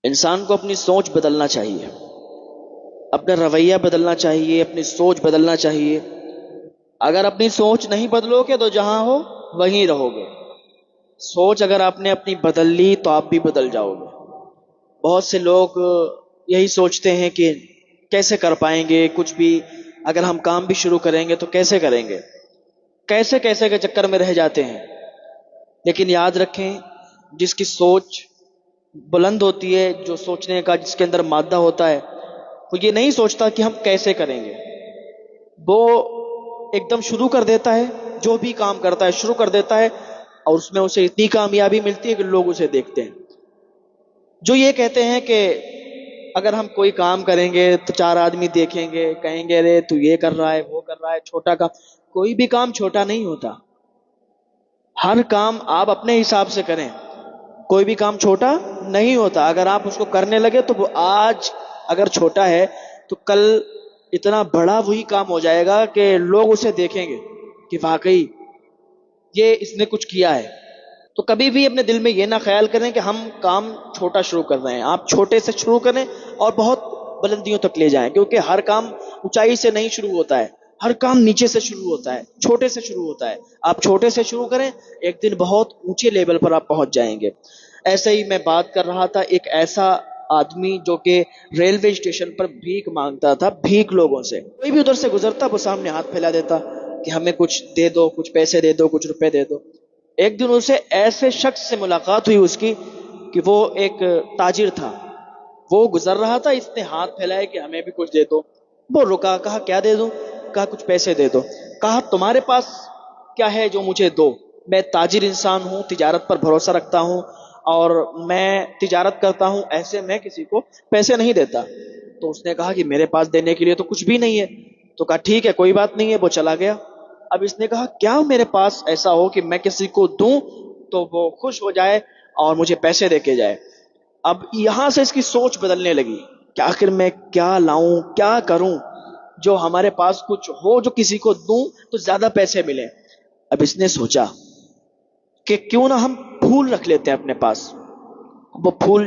انسان کو اپنی سوچ بدلنا چاہیے، اپنا رویہ بدلنا چاہیے، اپنی سوچ بدلنا چاہیے۔ اگر اپنی سوچ نہیں بدلو گے تو جہاں ہو وہیں رہو گے۔ سوچ اگر آپ نے اپنی بدل لی تو آپ بھی بدل جاؤ گے۔ بہت سے لوگ یہی سوچتے ہیں کہ کیسے کر پائیں گے کچھ بھی، اگر ہم کام بھی شروع کریں گے تو کیسے کریں گے، کیسے کیسے کے چکر میں رہ جاتے ہیں۔ لیکن یاد رکھیں، جس کی سوچ بلند ہوتی ہے، جو سوچنے کا جس کے اندر مادہ ہوتا ہے، وہ یہ نہیں سوچتا کہ ہم کیسے کریں گے، وہ ایک دم شروع کر دیتا ہے، جو بھی کام کرتا ہے شروع کر دیتا ہے، اور اس میں اسے اتنی کامیابی ملتی ہے کہ لوگ اسے دیکھتے ہیں۔ جو یہ کہتے ہیں کہ اگر ہم کوئی کام کریں گے تو چار آدمی دیکھیں گے، کہیں گے ارے تو یہ کر رہا ہے وہ کر رہا ہے، چھوٹا کام۔ کوئی بھی کام چھوٹا نہیں ہوتا، ہر کام آپ اپنے حساب سے کریں، کوئی بھی کام چھوٹا نہیں ہوتا۔ اگر آپ اس کو کرنے لگے تو وہ آج اگر چھوٹا ہے تو کل اتنا بڑا وہی کام ہو جائے گا کہ لوگ اسے دیکھیں گے کہ واقعی یہ اس نے کچھ کیا ہے۔ تو کبھی بھی اپنے دل میں یہ نہ خیال کریں کہ ہم کام چھوٹا شروع کر رہے ہیں، آپ چھوٹے سے شروع کریں اور بہت بلندیوں تک لے جائیں، کیونکہ ہر کام اونچائی سے نہیں شروع ہوتا ہے، ہر کام نیچے سے شروع ہوتا ہے، چھوٹے سے شروع ہوتا ہے۔ آپ چھوٹے سے شروع کریں، ایک دن بہت اونچے لیول پر آپ پہنچ جائیں گے۔ ایسے ہی میں بات کر رہا تھا ایک ایسا آدمی جو کہ ریلوے اسٹیشن پر بھیک مانگتا تھا، بھیک لوگوں سے، کوئی بھی ادھر سے گزرتا وہ سامنے ہاتھ پھیلا دیتا کہ ہمیں کچھ دے دو، کچھ پیسے دے دو، کچھ روپے دے دو۔ ایک دن اسے ایسے شخص سے ملاقات ہوئی اس کی کہ وہ ایک تاجر تھا، وہ گزر رہا تھا، اس نے ہاتھ پھیلائے کہ ہمیں بھی کچھ دے دو۔ وہ رکا، کہا کیا دے دوں؟ کہا کچھ پیسے دے دو۔ کہا تمہارے پاس کیا ہے جو مجھے دو؟ میں تاجر انسان ہوں، تجارت پر بھروسہ رکھتا ہوں اور میں تجارت کرتا ہوں، ایسے میں کسی کو پیسے نہیں دیتا۔ تو اس نے کہا کہ میرے پاس دینے کے لیے تو کچھ بھی نہیں ہے۔ تو کہا ٹھیک ہے کوئی بات نہیں ہے، وہ چلا گیا۔ اب اس نے کہا کیا میرے پاس ایسا ہو کہ میں کسی کو دوں تو وہ خوش ہو جائے اور مجھے پیسے دے کے جائے۔ اب یہاں سے اس کی سوچ بدلنے لگی کہ آخر میں کیا لاؤں، کیا کروں جو ہمارے پاس کچھ ہو، جو کسی کو دوں تو زیادہ پیسے ملیں۔ اب اس نے سوچا کہ کیوں نہ ہم پھول رکھ لیتے ہیں اپنے پاس، وہ پھول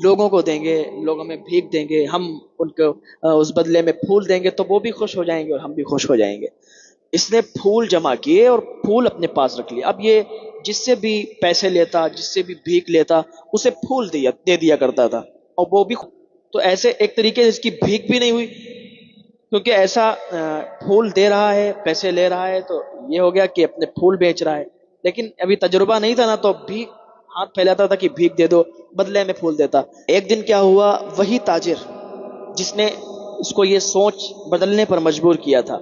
لوگوں کو دیں گے، لوگ ہمیں بھیک دیں گے، ہم ان کو اس بدلے میں پھول دیں گے تو وہ بھی خوش ہو جائیں گے اور ہم بھی خوش ہو جائیں گے۔ اس نے پھول جمع کیے اور پھول اپنے پاس رکھ لیے۔ اب یہ جس سے بھی پیسے لیتا، جس سے بھی بھیک لیتا، اسے پھول دے دیا کرتا تھا، اور وہ بھی۔ تو ایسے ایک طریقے سے اس کی بھیک بھی نہیں ہوئی، کیونکہ ایسا پھول دے رہا ہے، پیسے لے رہا ہے، تو یہ ہو گیا کہ اپنے پھول بیچ رہا ہے۔ لیکن ابھی تجربہ نہیں تھا نا، تو بھیک ہاتھ پھیلاتا تھا کہ بھیک دے دو، بدلے میں پھول دیتا۔ ایک دن کیا ہوا، وہی تاجر جس نے اس کو یہ سوچ بدلنے پر مجبور کیا تھا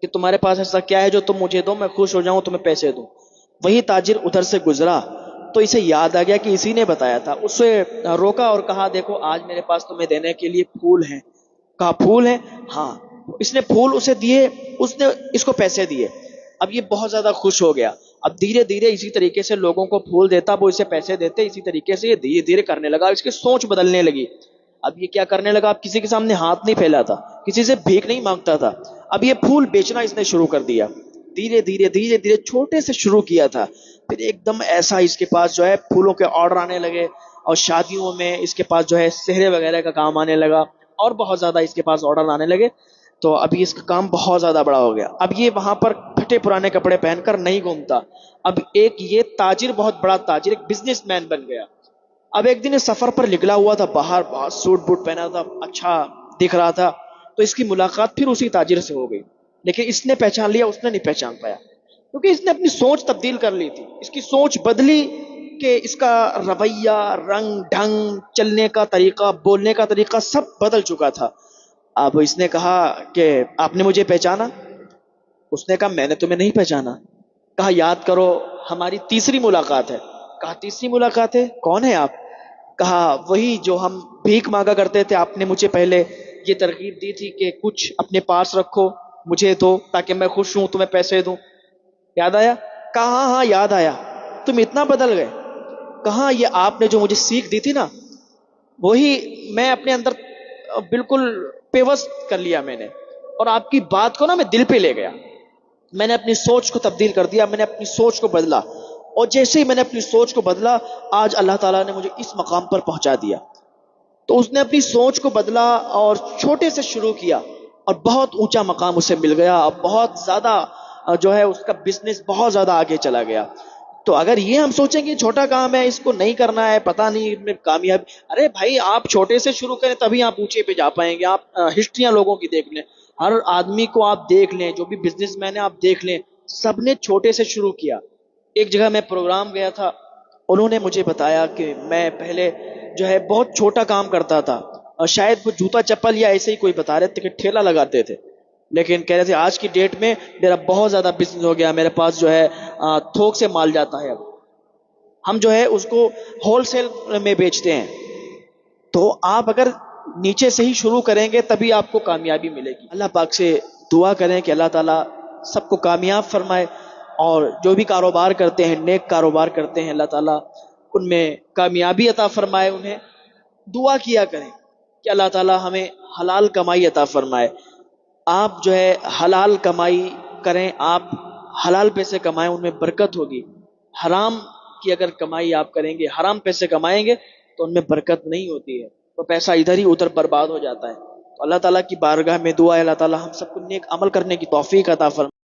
کہ تمہارے پاس ایسا کیا ہے جو تم مجھے دو، میں خوش ہو جاؤں، تمہیں پیسے دوں، وہی تاجر ادھر سے گزرا تو اسے یاد آ گیا کہ اسی نے بتایا تھا۔ اسے روکا اور کہا دیکھو آج میرے پاس تمہیں دینے کے لیے پھول ہیں۔ کہا پھول ہیں؟ ہاں۔ اس نے پھول اسے دیے، اس نے اس کو پیسے دیے۔ اب یہ بہت زیادہ خوش ہو گیا۔ اب دھیرے دھیرے اسی طریقے سے لوگوں کو پھول دیتا، وہ اسے پیسے دیتے، اسی طریقے سے یہ دھیرے دھیرے کرنے لگا، اس کی سوچ بدلنے لگی۔ اب یہ کیا کرنے لگا، اب کسی کے سامنے ہاتھ نہیں پھیلاتا، کسی سے بھیک نہیں مانگتا تھا، اب یہ پھول بیچنا اس نے شروع کر دیا۔ دھیرے دھیرے دھیرے دھیرے چھوٹے سے شروع کیا تھا، پھر ایک دم ایسا اس کے پاس جو ہے پھولوں کے آرڈر آنے لگے، اور شادیوں میں اس کے پاس جو ہے سہرے وغیرہ کا کام آنے لگا، اور بہت زیادہ اس کے پاس آرڈر آنے لگے۔ تو ابھی اس کا کام بہت زیادہ بڑا ہو گیا۔ اب یہ وہاں پر پھٹے پرانے کپڑے پہن کر نہیں گھومتا، اب ایک یہ تاجر، بہت بڑا تاجر، ایک بزنس مین بن گیا۔ اب ایک دن سفر پر نکلا ہوا تھا باہر، بہت سوٹ بوٹ پہنا تھا، اچھا دکھ رہا تھا، تو اس کی ملاقات پھر اسی تاجر سے ہو گئی، لیکن اس نے پہچان لیا، اس نے نہیں پہچان پایا، کیونکہ اس نے اپنی سوچ تبدیل کر لی تھی۔ اس کی سوچ بدلی کہ اس کا رویہ، رنگ ڈھنگ، چلنے کا طریقہ، بولنے کا طریقہ سب بدل چکا تھا۔ اب اس نے کہا کہ آپ نے مجھے پہچانا؟ اس نے کہا میں نے تمہیں نہیں پہچانا۔ کہا یاد کرو ہماری تیسری ملاقات ہے۔ کہا تیسری ملاقات ہے، کون ہے آپ؟ کہا وہی جو ہم بھیک مانگا کرتے تھے، آپ نے مجھے پہلے یہ ترغیب دی تھی کہ کچھ اپنے پاس رکھو، مجھے دو تاکہ میں خوش ہوں، تمہیں پیسے دوں، یاد آیا؟ کہا ہاں ہاں یاد آیا۔ تم اتنا بدل گئے؟ کہا یہ آپ نے جو مجھے سیکھ دی تھی نا، وہی میں اپنے اندر بالکل پیوست کر لیا میں نے، اور آپ کی بات کو نا میں دل پہ لے گیا، میں نے اپنی سوچ کو تبدیل کر دیا، میں نے اپنی سوچ کو بدلا، اور جیسے ہی میں نے اپنی سوچ کو بدلا، آج اللہ تعالیٰ نے مجھے اس مقام پر پہنچا دیا۔ تو اس نے اپنی سوچ کو بدلا اور چھوٹے سے شروع کیا اور بہت اونچا مقام اسے مل گیا اور بہت زیادہ جو ہے اس کا بزنس بہت زیادہ آگے چلا گیا. تو اگر یہ ہم سوچیں کہ چھوٹا کام ہے اس کو نہیں کرنا ہے پتہ نہیں اس میں کامیاب، ارے بھائی آپ چھوٹے سے شروع کریں تبھی آپ اونچے پہ جا پائیں گے. آپ ہسٹریاں لوگوں کی دیکھ لیں، ہر آدمی کو آپ دیکھ لیں، جو بھی بزنس مین ہے آپ دیکھ لیں، سب نے چھوٹے سے شروع کیا. ایک جگہ میں پروگرام گیا تھا، انہوں نے مجھے بتایا کہ میں پہلے جو ہے بہت چھوٹا کام کرتا تھا، اور شاید وہ جوتا چپل یا ایسے ہی کوئی بتا رہے تھے کہ ٹھیلا لگاتے تھے، لیکن کہہ رہے تھے آج کی ڈیٹ میں میرا بہت زیادہ بزنس ہو گیا، میرے پاس جو ہے تھوک سے مال جاتا ہے. اب ہم جو ہے اس کو ہول سیل میں بیچتے ہیں. تو آپ اگر نیچے سے ہی شروع کریں گے تبھی آپ کو کامیابی ملے گی. اللہ پاک سے دعا کریں کہ اللہ تعالیٰ سب کو کامیاب فرمائے، اور جو بھی کاروبار کرتے ہیں نیک کاروبار کرتے ہیں اللہ تعالیٰ ان میں کامیابی عطا فرمائے انہیں. دعا کیا کریں کہ اللہ تعالیٰ ہمیں حلال کمائی عطا فرمائے. آپ جو ہے حلال کمائی کریں، آپ حلال پیسے کمائیں، ان میں برکت ہوگی. حرام کی اگر کمائی آپ کریں گے، حرام پیسے کمائیں گے تو ان میں برکت نہیں ہوتی ہے، وہ پیسہ ادھر ہی ادھر برباد ہو جاتا ہے. تو اللہ تعالیٰ کی بارگاہ میں دعا ہے اللہ تعالیٰ ہم سب کو نیک عمل کرنے کی توفیق عطا فرمائے.